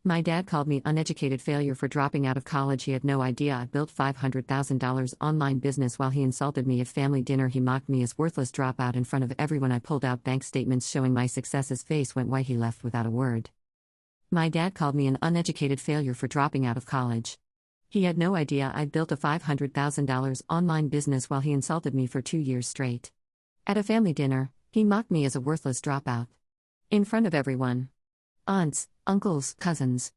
My dad called me uneducated failure for dropping out of college. He had no idea I built $500,000 online business while he insulted me at family dinner. He mocked me as worthless dropout in front of everyone. I pulled out bank statements showing my success. His face went white. He left without a word. My dad called me an uneducated failure for dropping out of college. He had no idea I'd built a $500,000 online business while he insulted me for 2 years straight. At a family dinner, he mocked me as a worthless dropout. In front of everyone. Aunts, uncles, cousins.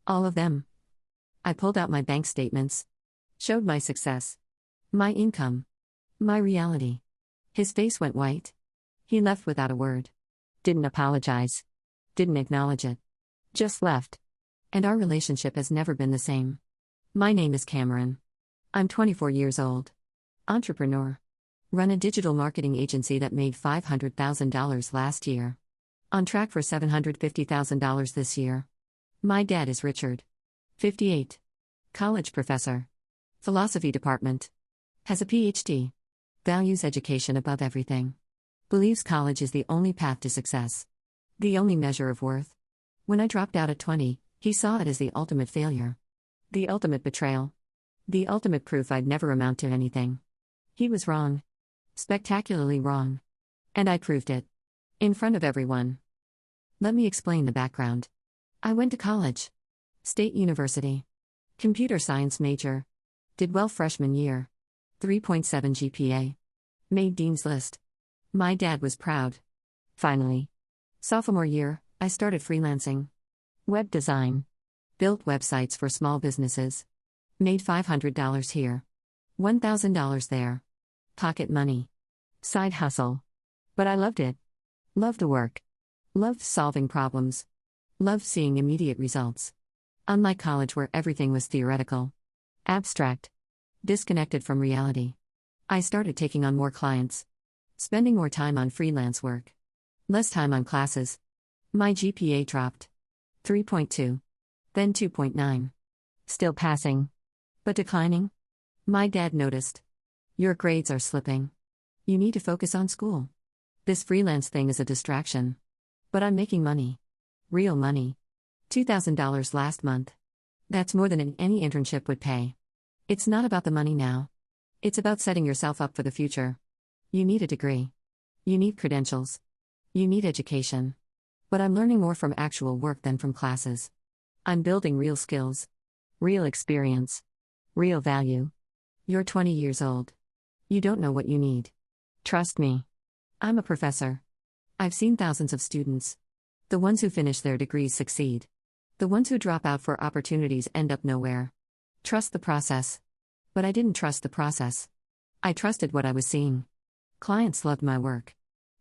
All of them. I pulled out my bank statements. Showed my success. My income. My reality. His face went white. He left without a word. Didn't apologize. Didn't acknowledge it. Just left. And our relationship has never been the same. My name is Cameron. I'm 24 years old. Entrepreneur. Run a digital marketing agency that made $500,000 last year. On track for $750,000 this year. My dad is Richard. 58. College professor. Philosophy department. Has a PhD. Values education above everything. Believes college is the only path to success. The only measure of worth. When I dropped out at 20, he saw it as the ultimate failure. The ultimate betrayal. The ultimate proof I'd never amount to anything. He was wrong. Spectacularly wrong. And I proved it. In front of everyone. Let me explain the background. I went to college. State University. Computer science major. Did well freshman year. 3.7 GPA. Made Dean's List. My dad was proud. Finally. Sophomore year, I started freelancing. Web design. Built websites for small businesses. Made $500 here. $1,000 there. Pocket money. Side hustle. But I loved it. Loved the work. Loved solving problems. Loved seeing immediate results. Unlike college where everything was theoretical. Abstract. Disconnected from reality. I started taking on more clients. Spending more time on freelance work. Less time on classes. My GPA dropped. 3.2. Then 2.9. Still passing. But declining? My dad noticed. Your grades are slipping. You need to focus on school. This freelance thing is a distraction. But I'm making money. Real money. $2,000 last month. That's more than any internship would pay. It's not about the money now. It's about setting yourself up for the future. You need a degree. You need credentials. You need education. But I'm learning more from actual work than from classes. I'm building real skills. Real experience. Real value. You're 20 years old. You don't know what you need. Trust me. I'm a professor. I've seen thousands of students. The ones who finish their degrees succeed. The ones who drop out for opportunities end up nowhere. Trust the process. But I didn't trust the process. I trusted what I was seeing. Clients loved my work.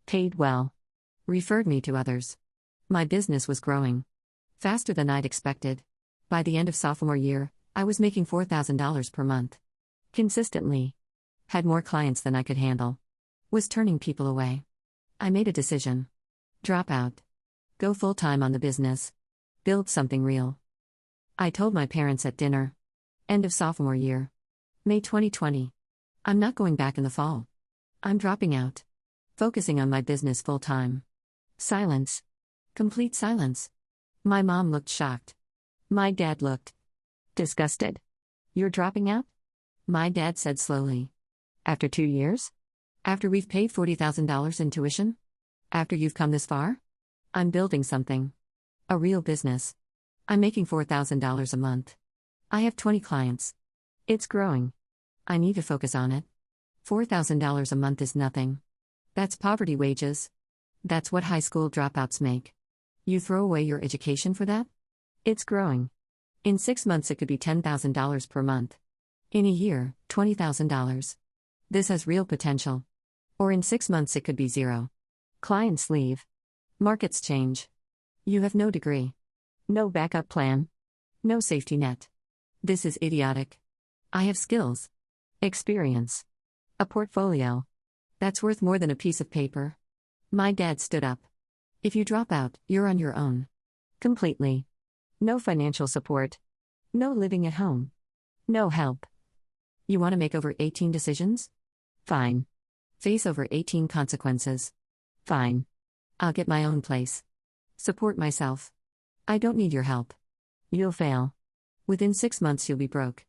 Paid well. Referred me to others. My business was growing. Faster than I'd expected. By the end of sophomore year, I was making $4,000 per month. Consistently. Had more clients than I could handle. Was turning people away. I made a decision. Drop out. Go full-time on the business. Build something real. I told my parents at dinner. End of sophomore year. May 2020. I'm not going back in the fall. I'm dropping out. Focusing on my business full-time. Silence. Complete silence. My mom looked shocked. My dad looked disgusted. You're dropping out? My dad said slowly. After 2 years? After we've paid $40,000 in tuition? After you've come this far? I'm building something. A real business. I'm making $4,000 a month. I have 20 clients. It's growing. I need to focus on it. $4,000 a month is nothing. That's poverty wages. That's what high school dropouts make. You throw away your education for that? It's growing. In 6 months it could be $10,000 per month. In a year, $20,000. This has real potential. Or in 6 months it could be zero. Clients leave. Markets change. You have no degree. No backup plan. No safety net. This is idiotic. I have skills. Experience. A portfolio. That's worth more than a piece of paper. My dad stood up. If you drop out, you're on your own. Completely. No financial support. No living at home. No help. You want to make over 18 decisions? Fine. Face over 18 consequences. Fine. I'll get my own place. Support myself. I don't need your help. You'll fail. Within 6 months, you'll be broke.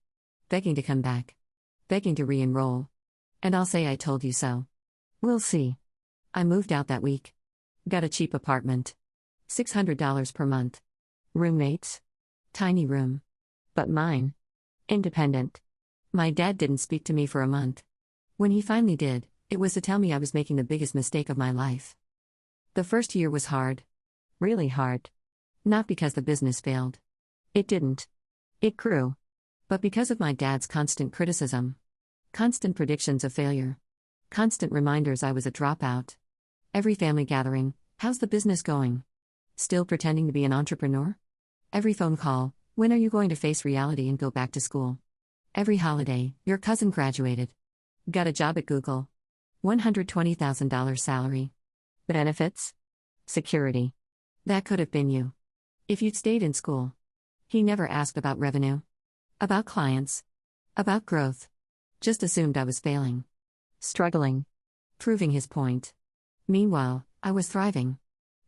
Begging to come back. Begging to re enroll. And I'll say I told you so. We'll see. I moved out that week. Got a cheap apartment. $600 per month. Roommates? Tiny room. But mine. Independent. My dad didn't speak to me for a month. When he finally did, it was to tell me I was making the biggest mistake of my life. The first year was hard. Really hard. Not because the business failed. It didn't. It grew. But because of my dad's constant criticism. Constant predictions of failure. Constant reminders I was a dropout. Every family gathering, how's the business going? Still pretending to be an entrepreneur? Every phone call, when are you going to face reality and go back to school? Every holiday, your cousin graduated. Got a job at Google. $120,000 salary. Benefits? Security. That could have been you. If you'd stayed in school. He never asked about revenue. About clients. About growth. Just assumed I was failing. Struggling. Proving his point. Meanwhile, I was thriving.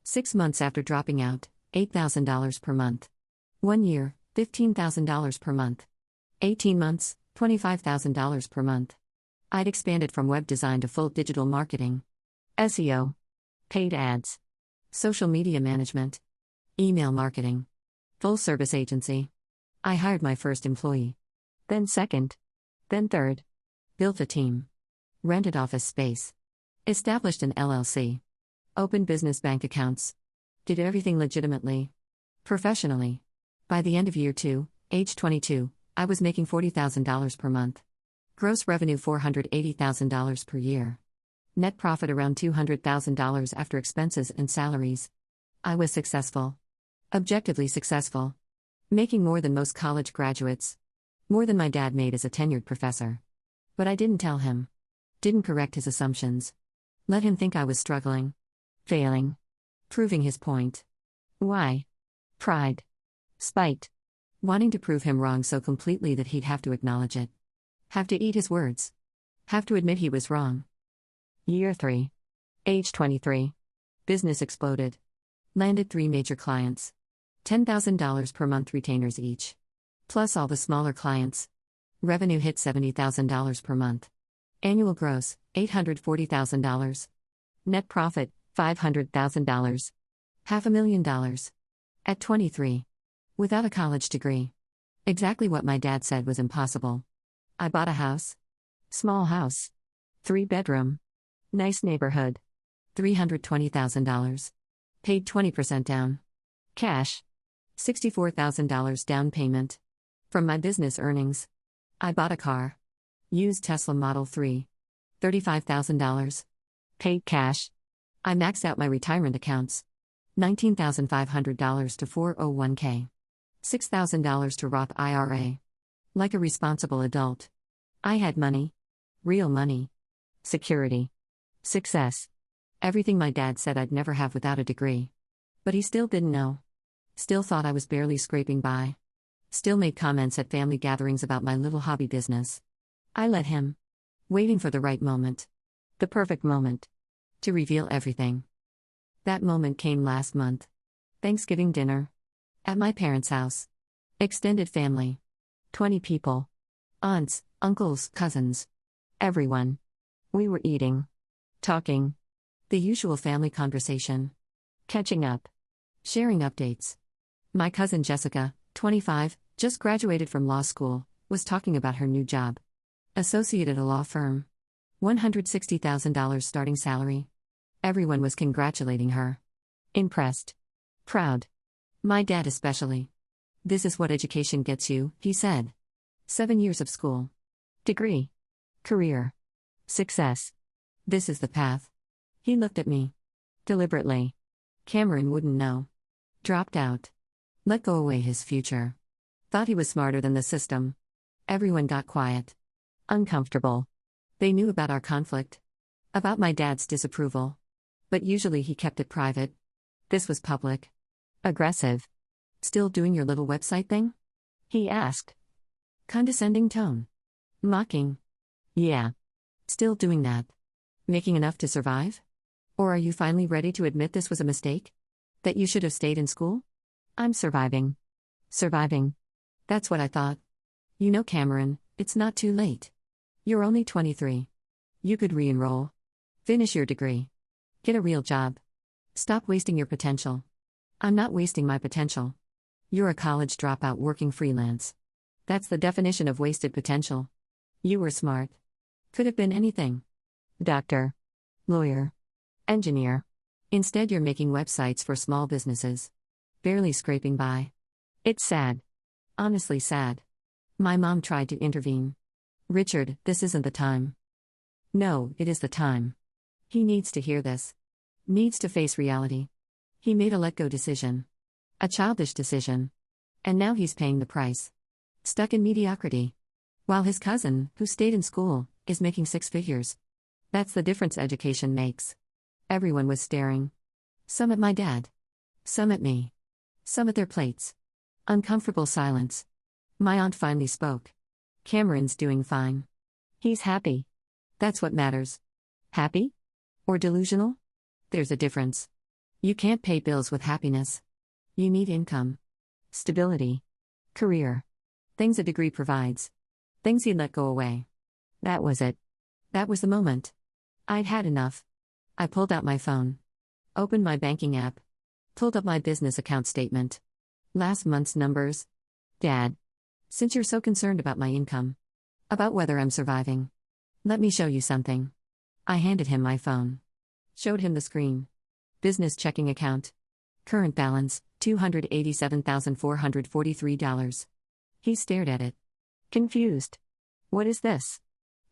6 months after dropping out, $8,000 per month. 1 year, $15,000 per month. 18 months, $25,000 per month. I'd expanded from web design to full digital marketing. SEO. Paid ads. Social media management. Email marketing. Full service agency. I hired my first employee. Then second. Then third. Built a team. Rented office space. Established an LLC. Opened business bank accounts. Did everything legitimately. Professionally. By the end of year 2, age 22, I was making $40,000 per month. Gross revenue $480,000 per year. Net profit around $200,000 after expenses and salaries. I was successful. Objectively successful. Making more than most college graduates. More than my dad made as a tenured professor. But I didn't tell him. Didn't correct his assumptions. Let him think I was struggling. Failing. Proving his point. Why? Pride. Spite. Wanting to prove him wrong so completely that he'd have to acknowledge it. Have to eat his words. Have to admit he was wrong. Year 3. Age 23. Business exploded. Landed 3 major clients. $10,000 per month retainers each. Plus all the smaller clients. Revenue hit $70,000 per month. Annual gross, $840,000. Net profit, $500,000. $500,000. At 23. Without a college degree. Exactly what my dad said was impossible. I bought a house. Small house. 3-bedroom. Nice neighborhood. $320,000. Paid 20% down. Cash. $64,000 down payment. From my business earnings. I bought a car. Used Tesla Model 3. $35,000. Paid cash. I maxed out my retirement accounts. $19,500 to 401k. $6,000 to Roth IRA. Like a responsible adult. I had money. Real money. Security. Success. Everything my dad said I'd never have without a degree. But he still didn't know. Still thought I was barely scraping by. Still made comments at family gatherings about my little hobby business. I let him. Waiting for the right moment. The perfect moment. To reveal everything. That moment came last month. Thanksgiving dinner. At my parents' house. Extended family. 20 people. Aunts, uncles, cousins. Everyone. We were eating. Talking. The usual family conversation. Catching up. Sharing updates. My cousin Jessica, 25, just graduated from law school, was talking about her new job. Associate at a law firm. $160,000 starting salary. Everyone was congratulating her. Impressed. Proud. My dad especially. This is what education gets you, he said. 7 years of school. Degree. Career. Success. This is the path. He looked at me. Deliberately. Cameron wouldn't know. Dropped out. Let go away his future. Thought he was smarter than the system. Everyone got quiet. Uncomfortable. They knew about our conflict. About my dad's disapproval. But usually he kept it private. This was public. Aggressive. Still doing your little website thing? He asked. Condescending tone. Mocking. Yeah. Still doing that. Making enough to survive? Or are you finally ready to admit this was a mistake? That you should have stayed in school? I'm surviving. Surviving. That's what I thought. You know, Cameron, it's not too late. You're only 23. You could re-enroll. Finish your degree. Get a real job. Stop wasting your potential. I'm not wasting my potential. You're a college dropout working freelance. That's the definition of wasted potential. You were smart. Could have been anything. Doctor. Lawyer. Engineer. Instead, you're making websites for small businesses. Barely scraping by. It's sad. Honestly sad. My mom tried to intervene. Richard, this isn't the time. No, it is the time. He needs to hear this. Needs to face reality. He made a let-go decision. A childish decision. And now he's paying the price. Stuck in mediocrity. While his cousin, who stayed in school, is making 6 figures. That's the difference education makes. Everyone was staring. Some at my dad. Some at me. Some at their plates. Uncomfortable silence. My aunt finally spoke. Cameron's doing fine. He's happy. That's what matters. Happy? Or delusional? There's a difference. You can't pay bills with happiness. You need income. Stability. Career. Things a degree provides. Things he'd let go away. That was it. That was the moment. I'd had enough. I pulled out my phone. Opened my banking app. Pulled up my business account statement. Last month's numbers. Dad. Since you're so concerned about my income. About whether I'm surviving. Let me show you something. I handed him my phone. Showed him the screen. Business checking account. Current balance, $287,443. He stared at it. Confused. What is this?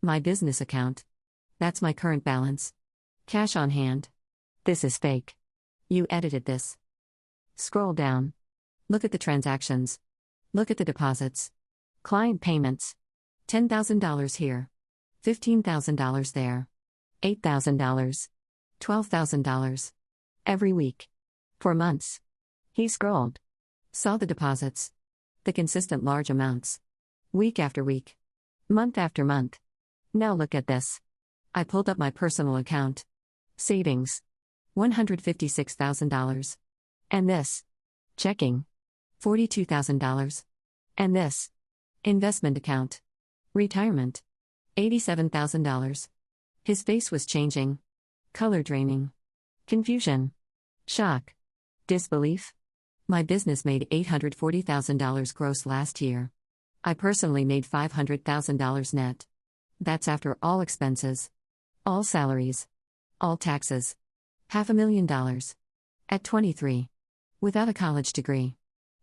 My business account. That's my current balance. Cash on hand. This is fake. You edited this. Scroll down. Look at the transactions. Look at the deposits. Client payments. $10,000 here. $15,000 there. $8,000. $12,000. Every week. For months. He scrolled. Saw the deposits. The consistent large amounts. Week after week. Month after month. Now look at this. I pulled up my personal account. Savings. $156,000. And this. Checking. $42,000. And this. Investment account. Retirement. $87,000. His face was changing. Color draining. Confusion. Shock. Disbelief. My business made $840,000 gross last year. I personally made $500,000 net. That's after all expenses. All salaries. All taxes. $500,000. At 23. Without a college degree.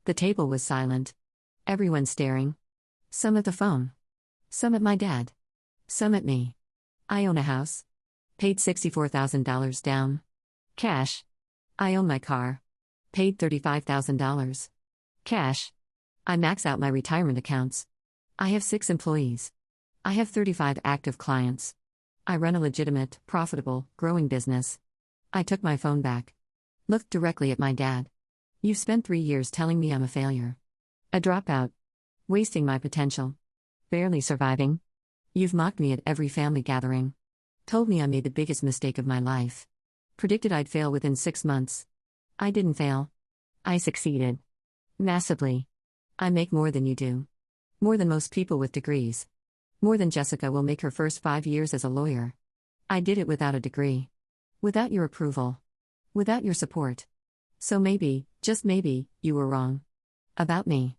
The table was silent. Everyone staring. Some at the phone. Some at my dad. Some at me. I own a house. Paid $64,000 down. Cash. I own my car. Paid $35,000. Cash. I max out my retirement accounts. I have 6 employees. I have 35 active clients. I run a legitimate, profitable, growing business. I took my phone back. Looked directly at my dad. You've spent 3 years telling me I'm a failure. A dropout. Wasting my potential. Barely surviving. You've mocked me at every family gathering. Told me I made the biggest mistake of my life. Predicted I'd fail within 6 months. I didn't fail. I succeeded. Massively. I make more than you do. More than most people with degrees. More than Jessica will make her first 5 years as a lawyer. I did it without a degree. Without your approval. Without your support. So maybe, just maybe, you were wrong. About me.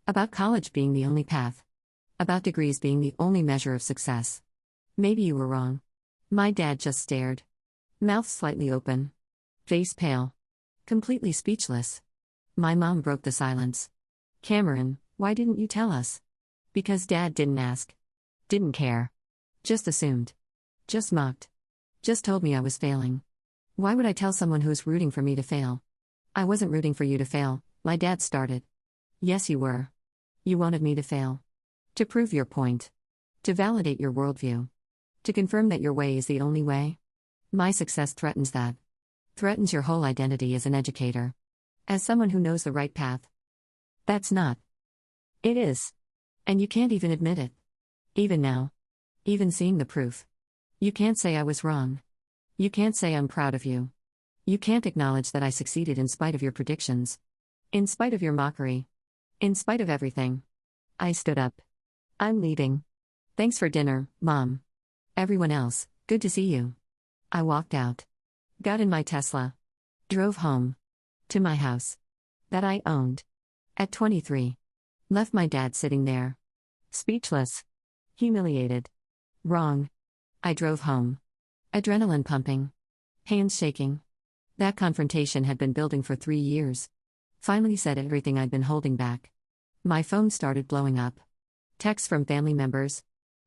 About college being the only path. About degrees being the only measure of success. Maybe you were wrong. My dad just stared. Mouth slightly open. Face pale. Completely speechless. My mom broke the silence. Cameron, why didn't you tell us? Because Dad didn't ask. Didn't care. Just assumed. Just mocked. Just told me I was failing. Why would I tell someone who's rooting for me to fail? I wasn't rooting for you to fail, my dad started. Yes, you were. You wanted me to fail. To prove your point. To validate your worldview. To confirm that your way is the only way. My success threatens that. Threatens your whole identity as an educator. As someone who knows the right path. That's not. It is. And you can't even admit it. Even now. Even seeing the proof. You can't say I was wrong. You can't say I'm proud of you. You can't acknowledge that I succeeded in spite of your predictions. In spite of your mockery. In spite of everything, I stood up. I'm leaving. Thanks for dinner, Mom. Everyone else, good to see you. I walked out. Got in my Tesla. Drove home. To my house. That I owned. At 23. Left my dad sitting there. Speechless. Humiliated. Wrong. I drove home. Adrenaline pumping. Hands shaking. That confrontation had been building for 3 years. Finally said everything I'd been holding back. My phone started blowing up. Texts from family members.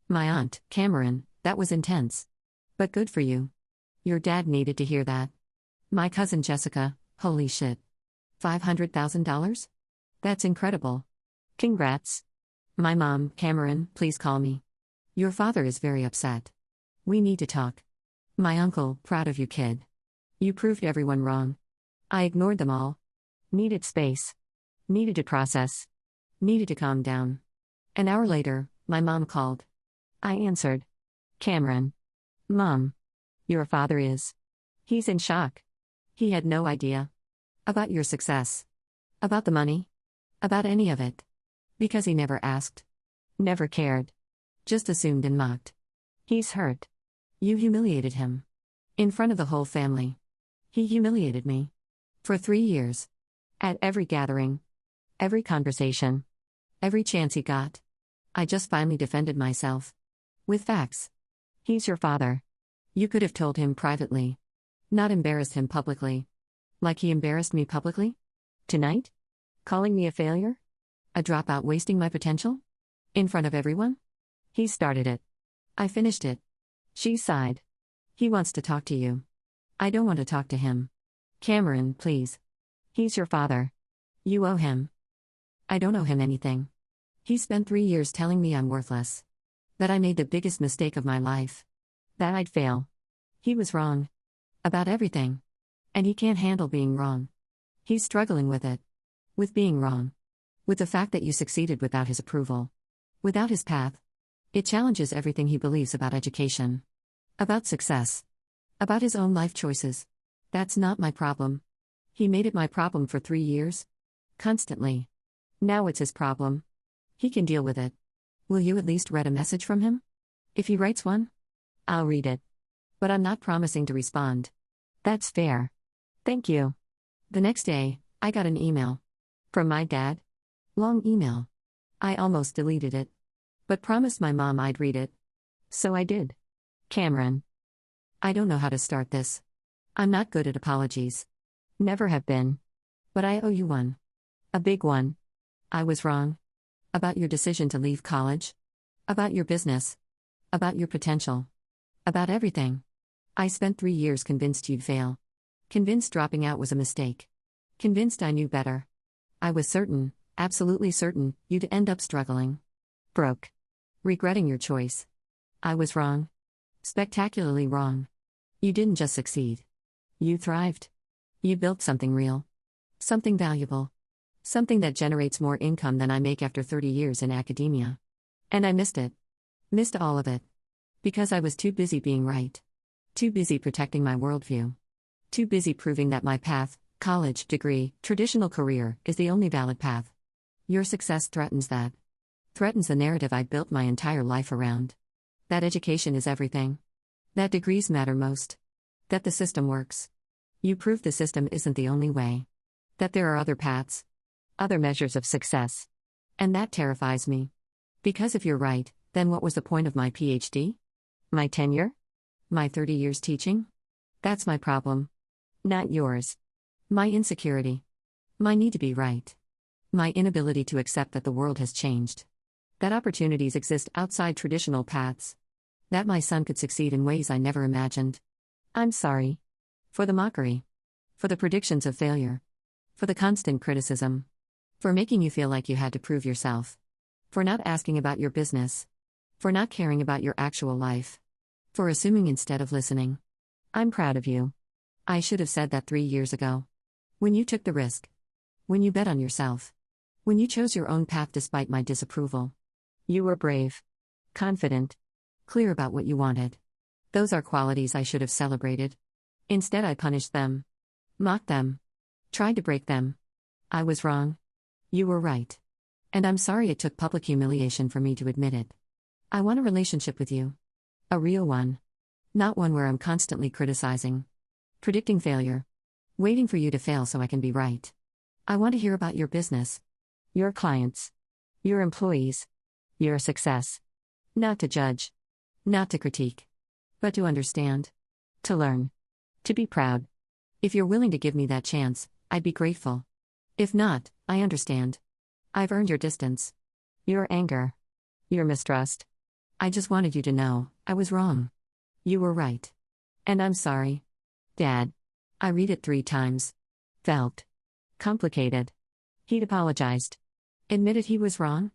My aunt, Cameron, that was intense. But good for you. Your dad needed to hear that. My cousin Jessica, holy shit. $500,000? That's incredible. Congrats. My mom, Cameron, please call me. Your father is very upset. We need to talk. My uncle, proud of you, kid. You proved everyone wrong. I ignored them all. Needed space. Needed to process. Needed to calm down. An hour later, my mom called. I answered. Cameron. Mom. Your father is. He's in shock. He had no idea. About your success. About the money. About any of it. Because he never asked. Never cared. Just assumed and mocked. He's hurt. You humiliated him. In front of the whole family. He humiliated me. For 3 years. At every gathering. Every conversation. Every chance he got. I just finally defended myself. With facts. He's your father. You could have told him privately. Not embarrassed him publicly. Like he embarrassed me publicly? Tonight? Calling me a failure? A dropout wasting my potential? In front of everyone? He started it. I finished it. She sighed. He wants to talk to you. I don't want to talk to him. Cameron, please. He's your father. You owe him. I don't owe him anything. He spent 3 years telling me I'm worthless. That I made the biggest mistake of my life. That I'd fail. He was wrong. About everything. And he can't handle being wrong. He's struggling with it. With being wrong. With the fact that you succeeded without his approval. Without his path. It challenges everything he believes about education. About success. About his own life choices. That's not my problem. He made it my problem for 3 years. Constantly. Now it's his problem. He can deal with it. Will you at least read a message from him? If he writes one? I'll read it. But I'm not promising to respond. That's fair. Thank you. The next day, I got an email. From my dad. Long email. I almost deleted it. But promised my mom I'd read it. So I did. Cameron. I don't know how to start this. I'm not good at apologies. Never have been. But I owe you one. A big one. I was wrong. About your decision to leave college. About your business. About your potential. About everything. I spent 3 years convinced you'd fail. Convinced dropping out was a mistake. Convinced I knew better. I was certain, absolutely certain, you'd end up struggling. Broke. Regretting your choice. I was wrong. Spectacularly wrong. You didn't just succeed. You thrived. You built something real. Something valuable. Something that generates more income than I make after 30 years in academia. And I missed it. Missed all of it. Because I was too busy being right. Too busy protecting my worldview. Too busy proving that my path, college, degree, traditional career, is the only valid path. Your success threatens that. Threatens the narrative I built my entire life around. That education is everything. That degrees matter most. That the system works. You prove the system isn't the only way. That there are other paths. Other measures of success. And that terrifies me. Because if you're right, then what was the point of my PhD? My tenure? My 30 years teaching? That's my problem. Not yours. My insecurity. My need to be right. My inability to accept that the world has changed. That opportunities exist outside traditional paths. That my son could succeed in ways I never imagined. I'm sorry. For the mockery. For the predictions of failure. For the constant criticism. For making you feel like you had to prove yourself. For not asking about your business. For not caring about your actual life. For assuming instead of listening. I'm proud of you. I should have said that 3 years ago. When you took the risk. When you bet on yourself. When you chose your own path despite my disapproval. You were brave. Confident. Clear about what you wanted. Those are qualities I should have celebrated. Instead I punished them. Mocked them. Tried to break them. I was wrong. You were right. And I'm sorry it took public humiliation for me to admit it. I want a relationship with you. A real one. Not one where I'm constantly criticizing, predicting failure, waiting for you to fail so I can be right. I want to hear about your business, your clients, your employees, your success. Not to judge, not to critique, but to understand, to learn, to be proud. If you're willing to give me that chance, I'd be grateful. If not, I understand. I've earned your distance, your anger, your mistrust. I just wanted you to know, I was wrong. You were right. And I'm sorry. Dad. I read it 3 times. Felt complicated. He'd apologized. Admitted he was wrong.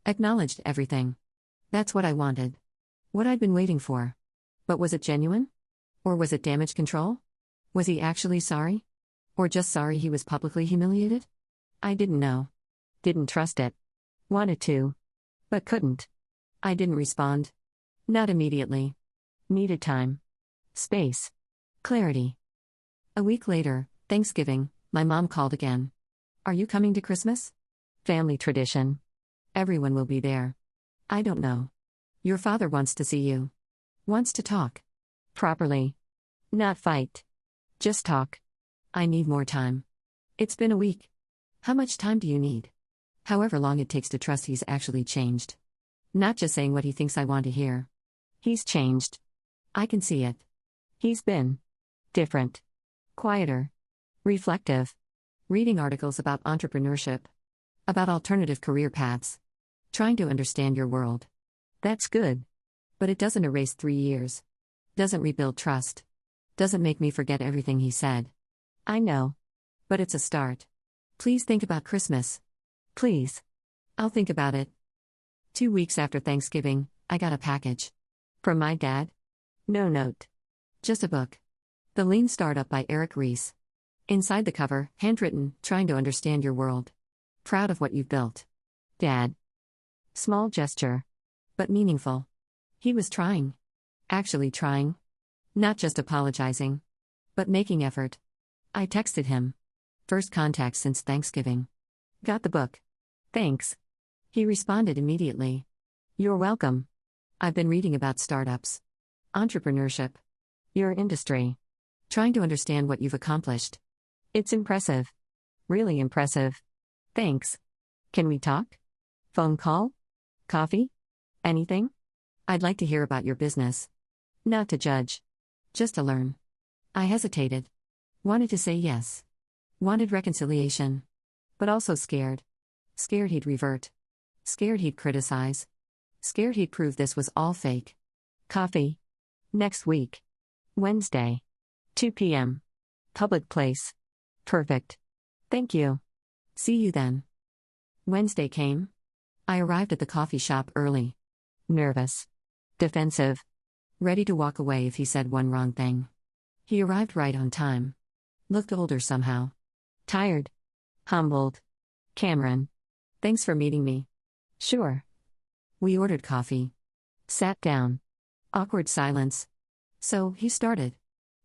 Acknowledged everything. That's what I wanted. What I'd been waiting for. But was it genuine? Or was it damage control? Was he actually sorry? Or just sorry he was publicly humiliated? I didn't know. Didn't trust it. Wanted to. But couldn't. I didn't respond. Not immediately. Needed time. Space. Clarity. A week later, Thanksgiving, my mom called again. Are you coming to Christmas? Family tradition. Everyone will be there. I don't know. Your father wants to see you. Wants to talk. Properly. Not fight. Just talk. I need more time. It's been a week. How much time do you need? However long it takes to trust he's actually changed. Not just saying what he thinks I want to hear. He's changed. I can see it. He's been different. Quieter. Reflective. Reading articles about entrepreneurship. About alternative career paths. Trying to understand your world. That's good. But it doesn't erase 3 years. Doesn't rebuild trust. Doesn't make me forget everything he said. I know. But it's a start. Please think about Christmas. Please. I'll think about it. 2 weeks after Thanksgiving, I got a package. From my dad? No note. Just a book. The Lean Startup by Eric Ries. Inside the cover, handwritten, trying to understand your world. Proud of what you've built. Dad. Small gesture. But meaningful. He was trying. Actually trying. Not just apologizing. But making effort. I texted him. First contact since Thanksgiving. Got the book. Thanks. He responded immediately. You're welcome. I've been reading about startups. Entrepreneurship. Your industry. Trying to understand what you've accomplished. It's impressive. Really impressive. Thanks. Can we talk? Phone call? Coffee? Anything? I'd like to hear about your business. Not to judge. Just to learn. I hesitated. Wanted to say yes. Wanted reconciliation. But also scared. Scared he'd revert. Scared he'd criticize. Scared he'd prove this was all fake. Coffee. Next week. Wednesday. 2 p.m. Public place. Perfect. Thank you. See you then. Wednesday came. I arrived at the coffee shop early. Nervous. Defensive. Ready to walk away if he said one wrong thing. He arrived right on time. Looked older somehow. Tired. Humbled. Cameron. Thanks for meeting me. Sure. We ordered coffee. Sat down. Awkward silence. So, he started.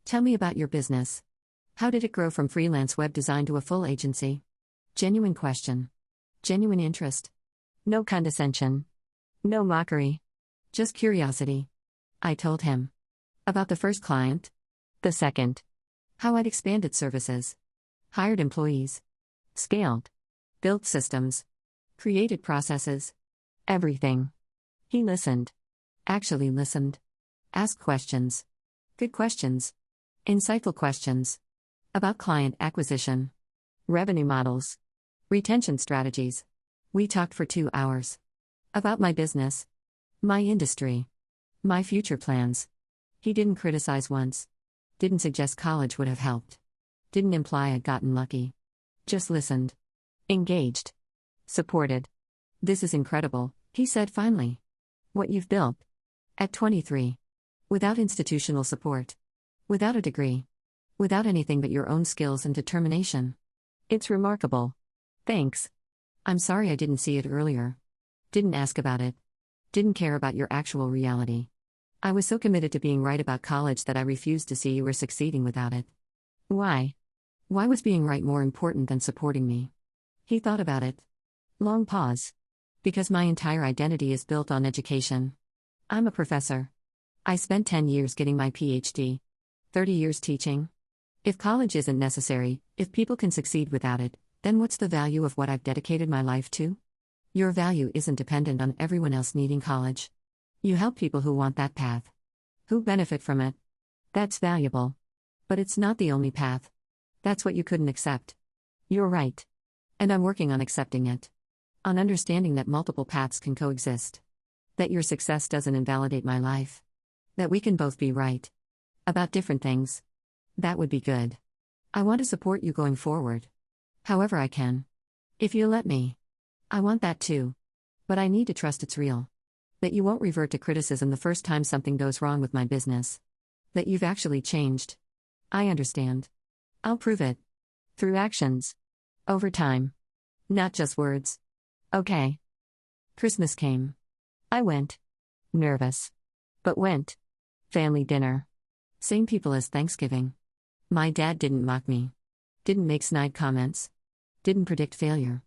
Tell me about your business. How did it grow from freelance web design to a full agency? Genuine question. Genuine interest. No condescension. No mockery. Just curiosity. I told him. About the first client. The second. How I'd expanded services. Hired employees. Scaled. Built systems. Created processes. Everything. He listened. Actually listened. Asked questions. Good questions. Insightful questions. About client acquisition. Revenue models. Retention strategies. We talked for 2 hours. About my business. My industry. My future plans. He didn't criticize once. Didn't suggest college would have helped. Didn't imply I'd gotten lucky. Just listened. Engaged. Supported. This is incredible, he said finally. What you've built. At 23. Without institutional support. Without a degree. Without anything but your own skills and determination. It's remarkable. Thanks. I'm sorry I didn't see it earlier. Didn't ask about it. Didn't care about your actual reality. I was so committed to being right about college that I refused to see you were succeeding without it. Why? Why was being right more important than supporting me? He thought about it. Long pause. Because my entire identity is built on education. I'm a professor. I spent 10 years getting my PhD, 30 years teaching. If college isn't necessary, if people can succeed without it, then what's the value of what I've dedicated my life to? Your value isn't dependent on everyone else needing college. You help people who want that path, who benefit from it. That's valuable. But it's not the only path. That's what you couldn't accept. You're right. And I'm working on accepting it. On understanding that multiple paths can coexist. That your success doesn't invalidate my life. That we can both be right. About different things. That would be good. I want to support you going forward. However I can. If you let me. I want that too. But I need to trust it's real. That you won't revert to criticism the first time something goes wrong with my business. That you've actually changed. I understand. I'll prove it. Through actions. Over time. Not just words. Okay. Christmas came. I went. Nervous. But went. Family dinner. Same people as Thanksgiving. My dad didn't mock me. Didn't make snide comments. Didn't predict failure.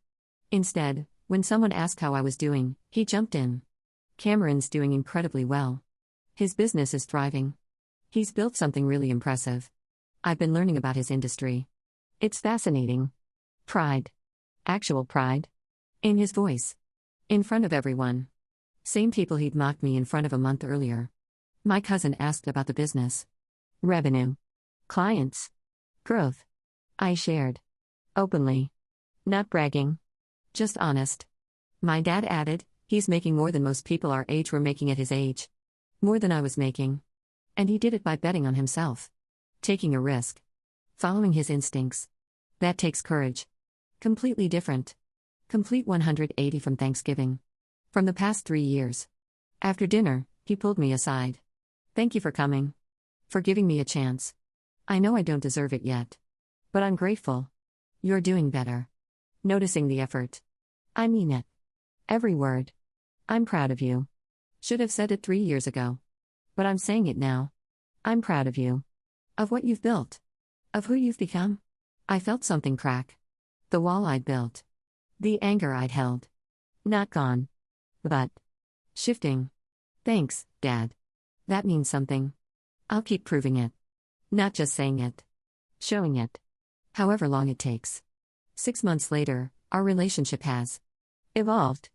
Instead, when someone asked how I was doing, he jumped in. Cameron's doing incredibly well. His business is thriving. He's built something really impressive. I've been learning about his industry. It's fascinating. Pride. Actual pride. In his voice. In front of everyone. Same people he'd mocked me in front of a month earlier. My cousin asked about the business. Revenue. Clients. Growth. I shared. Openly. Not bragging. Just honest. My dad added, he's making more than most people our age were making at his age. More than I was making. And he did it by betting on himself. Taking a risk. Following his instincts. That takes courage. Completely different. Complete 180 from Thanksgiving. From the past 3 years. After dinner, he pulled me aside. Thank you for coming. For giving me a chance. I know I don't deserve it yet. But I'm grateful. You're doing better. Noticing the effort. I mean it. Every word. I'm proud of you. Should have said it 3 years ago. But I'm saying it now. I'm proud of you. Of what you've built. Of who you've become. I felt something crack. The wall I'd built. The anger I'd held. Not gone. But shifting. Thanks, Dad. That means something. I'll keep proving it. Not just saying it. Showing it. However long it takes. 6 months later, our relationship has evolved.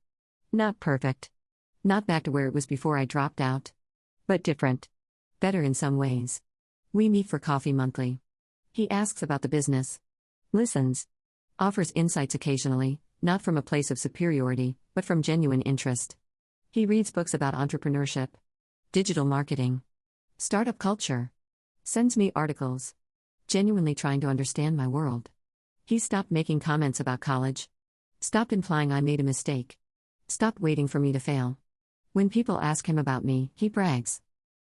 Not perfect. Not back to where it was before I dropped out. But different. Better in some ways. We meet for coffee monthly. He asks about the business. Listens. Offers insights occasionally, not from a place of superiority, but from genuine interest. He reads books about entrepreneurship. Digital marketing. Startup culture. Sends me articles. Genuinely trying to understand my world. He stopped making comments about college. Stopped implying I made a mistake. Stopped waiting for me to fail. When people ask him about me, he brags.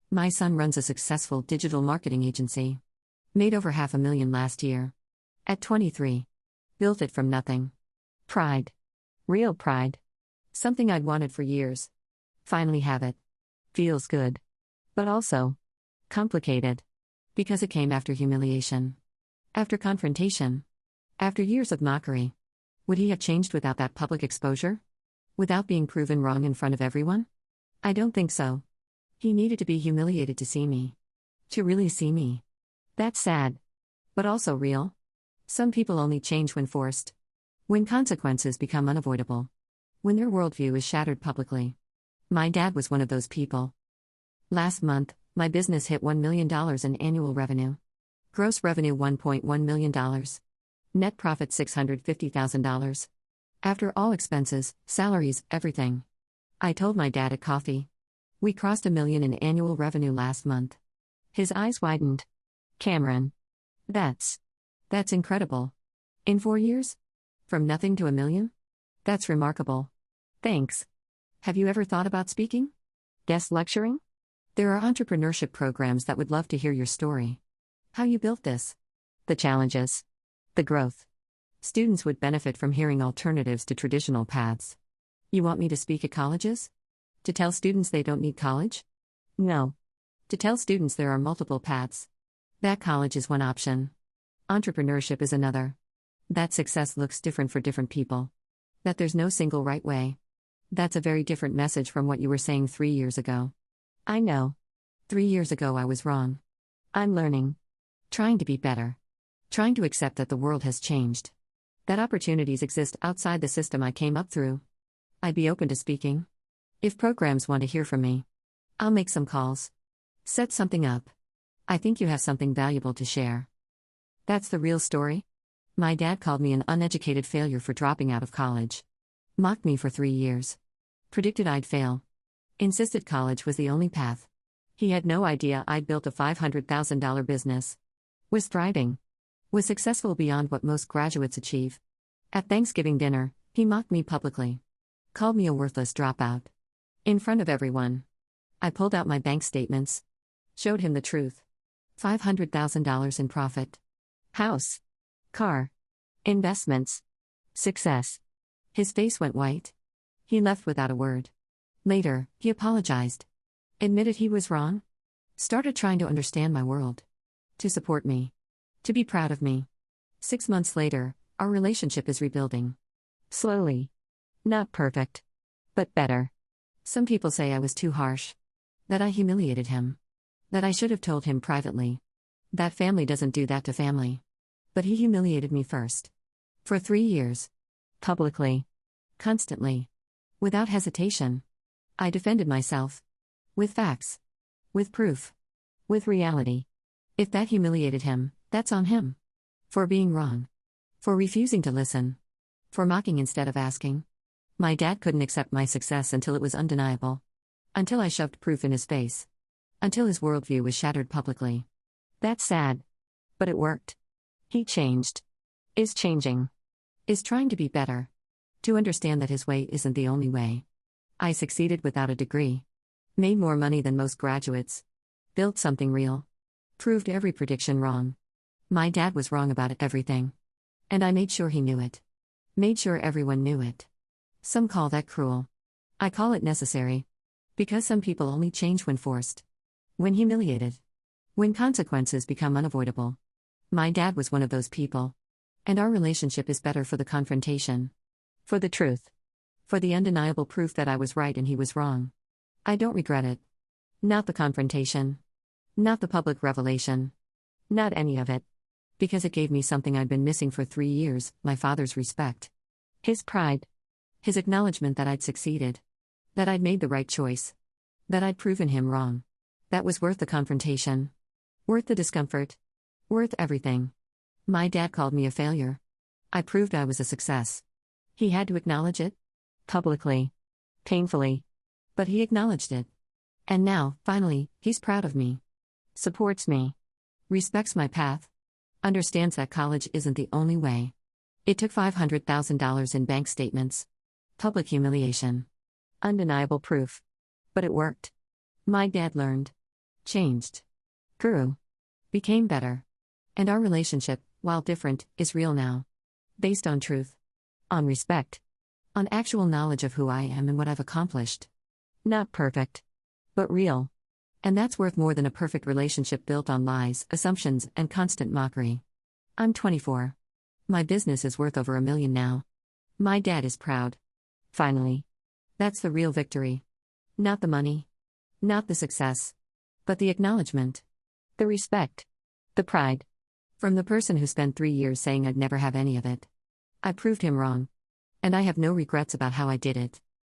My son runs a successful digital marketing agency. Made over $500,000 last year. At 23. Built it from nothing. Pride. Real pride. Something I'd wanted for years. Finally have it. Feels good. But also complicated. Because it came after humiliation. After confrontation. After years of mockery. Would he have changed without that public exposure? Without being proven wrong in front of everyone? I don't think so. He needed to be humiliated to see me. To really see me. That's sad. But also real. Some people only change when forced. When consequences become unavoidable. When their worldview is shattered publicly. My dad was one of those people. Last month, my business hit $1 million in annual revenue. Gross revenue $1.1 million. Net profit $650,000. After all expenses, salaries, everything. I told my dad at coffee. We crossed $1 million in annual revenue last month. His eyes widened. Cameron. That's incredible. In 4 years? From nothing to $1 million? That's remarkable. Thanks. Have you ever thought about speaking? Guest lecturing? There are entrepreneurship programs that would love to hear your story. How you built this. The challenges. The growth. Students would benefit from hearing alternatives to traditional paths. You want me to speak at colleges? To tell students they don't need college? No. To tell students there are multiple paths. That college is one option. Entrepreneurship is another. That success looks different for different people. That there's no single right way. That's a very different message from what you were saying 3 years ago. I know. 3 years ago I was wrong. I'm learning. Trying to be better. Trying to accept that the world has changed. That opportunities exist outside the system I came up through. I'd be open to speaking. If programs want to hear from me, I'll make some calls. Set something up. I think you have something valuable to share. That's the real story? My dad called me an uneducated failure for dropping out of college. Mocked me for 3 years. Predicted I'd fail. Insisted college was the only path. He had no idea I'd built a $500,000 business. Was thriving. Was successful beyond what most graduates achieve. At Thanksgiving dinner, he mocked me publicly. Called me a worthless dropout. In front of everyone. I pulled out my bank statements. Showed him the truth. $500,000 in profit. House. Car. Investments. Success. His face went white. He left without a word. Later, he apologized. Admitted he was wrong. Started trying to understand my world. To support me. To be proud of me. 6 months later, our relationship is rebuilding. Slowly. Not perfect. But better. Some people say I was too harsh. That I humiliated him. That I should have told him privately. That family doesn't do that to family. But he humiliated me first. For 3 years. Publicly. Constantly. Without hesitation. I defended myself. With facts. With proof. With reality. If that humiliated him, that's on him. For being wrong. For refusing to listen. For mocking instead of asking. My dad couldn't accept my success until it was undeniable. Until I shoved proof in his face. Until his worldview was shattered publicly. That's sad. But it worked. He changed. Is changing. Is trying to be better. To understand that his way isn't the only way. I succeeded without a degree. Made more money than most graduates. Built something real. Proved every prediction wrong. My dad was wrong about everything. And I made sure he knew it. Made sure everyone knew it. Some call that cruel. I call it necessary. Because some people only change when forced. When humiliated. When consequences become unavoidable. My dad was one of those people. And our relationship is better for the confrontation. For the truth. For the undeniable proof that I was right and he was wrong. I don't regret it. Not the confrontation. Not the public revelation. Not any of it. Because it gave me something I'd been missing for 3 years, my father's respect. His pride. His acknowledgement that I'd succeeded. That I'd made the right choice. That I'd proven him wrong. That was worth the confrontation. Worth the discomfort. Worth everything. My dad called me a failure. I proved I was a success. He had to acknowledge it. Publicly. Painfully. But he acknowledged it. And now, finally, he's proud of me. Supports me. Respects my path. Understands that college isn't the only way. It took $500,000 in bank statements. Public humiliation. Undeniable proof. But it worked. My dad learned. Changed. Grew. Became better. And our relationship, while different, is real now. Based on truth. On respect. On actual knowledge of who I am and what I've accomplished. Not perfect. But real. And that's worth more than a perfect relationship built on lies, assumptions, and constant mockery. I'm 24. My business is worth over $1 million now. My dad is proud. Finally. That's the real victory. Not the money. Not the success. But the acknowledgement. The respect. The pride. From the person who spent 3 years saying I'd never have any of it. I proved him wrong. And I have no regrets about how I did it.